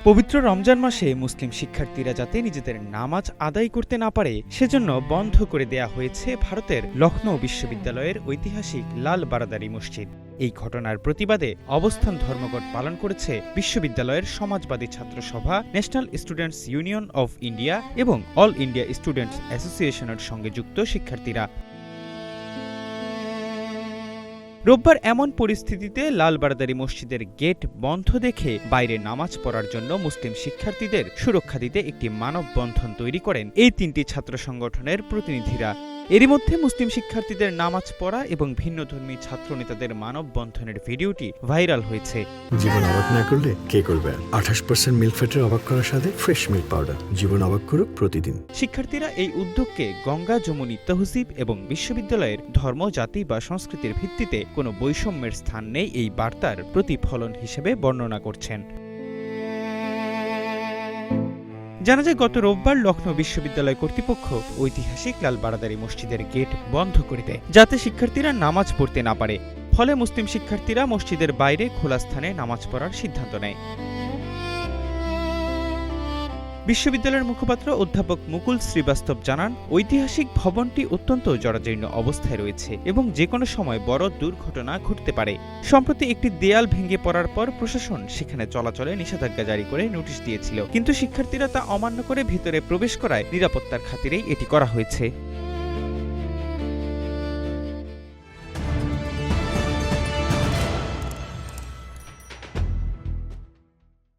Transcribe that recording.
পবিত্র রমজান মাসে মুসলিম শিক্ষার্থীরা যাতে নিজেদের নামাজ আদায় করতে না পারে সেজন্য বন্ধ করে দেয়া হয়েছে ভারতের লখনৌ বিশ্ববিদ্যালয়ের ঐতিহাসিক লাল বারাদারি মসজিদ। এই ঘটনার প্রতিবাদে অবস্থান ধর্মঘট পালন করেছে বিশ্ববিদ্যালয়ের সমাজবাদী ছাত্র সভা, national students union of India এবং অল ইন্ডিয়া স্টুডেন্টস অ্যাসোসিয়েশনের সঙ্গে যুক্ত শিক্ষার্থীরা। রোববার এমন পরিস্থিতিতে লাল বারাদারি মসজিদের গেট বন্ধ দেখে বাইরে নামাজ পড়ার জন্য মুসলিম শিক্ষার্থীদের সুরক্ষা দিতে একটি মানববন্ধন তৈরি করেন এই তিনটি ছাত্র সংগঠনের প্রতিনিধিরা। এরই মধ্যে মুসলিম শিক্ষার্থীদের নামাজ পড়া এবং ভিন্নধর্মী ছাত্র নেতাদের মানববন্ধনের ভিডিওটি ভাইরাল হয়েছে। জীবন অবাক না করলে কে করবে? 28% মিল্ক ফ্যাটের অবাক করার সাথে ফ্রেশ মিল্ক পাউডার। জীবন অবাক করুক প্রতিদিন। শিক্ষার্থীরা এই উদ্যোগকে গঙ্গা যমুনী তহসিব এবং বিশ্ববিদ্যালয়ের ধর্ম, জাতি বা সংস্কৃতির ভিত্তিতে কোনো বৈষম্যের স্থান নেই এই বার্তার প্রতিফলন হিসেবে বর্ণনা করছেন। জানা যায়, গত রোববার লখনৌ বিশ্ববিদ্যালয় কর্তৃপক্ষ ঐতিহাসিক লাল বারাদারি মসজিদের গেট বন্ধ করে দেয় যাতে শিক্ষার্থীরা নামাজ পড়তে না পারে। ফলে মুসলিম শিক্ষার্থীরা মসজিদের বাইরে খোলা স্থানে নামাজ পড়ার সিদ্ধান্ত নেয়। বিশ্ববিদ্যালয়ের মুখপাত্র অধ্যাপক মুকুল শ্রীবাস্তব জানান, ঐতিহাসিক ভবনটি অত্যন্ত জরাজীর্ণ অবস্থায় রয়েছে এবং যে কোনো সময় বড় দুর্ঘটনা ঘটতে পারে। সম্প্রতি একটি দেয়াল ভেঙে পড়ার পর প্রশাসন সেখানে চলাচলে নিষেধাজ্ঞা জারি করে নোটিশ দিয়েছিল, কিন্তু শিক্ষার্থীরা তা অমান্য করে ভেতরে প্রবেশ করায় নিরাপত্তার খাতিরেই এটি করা হয়েছে।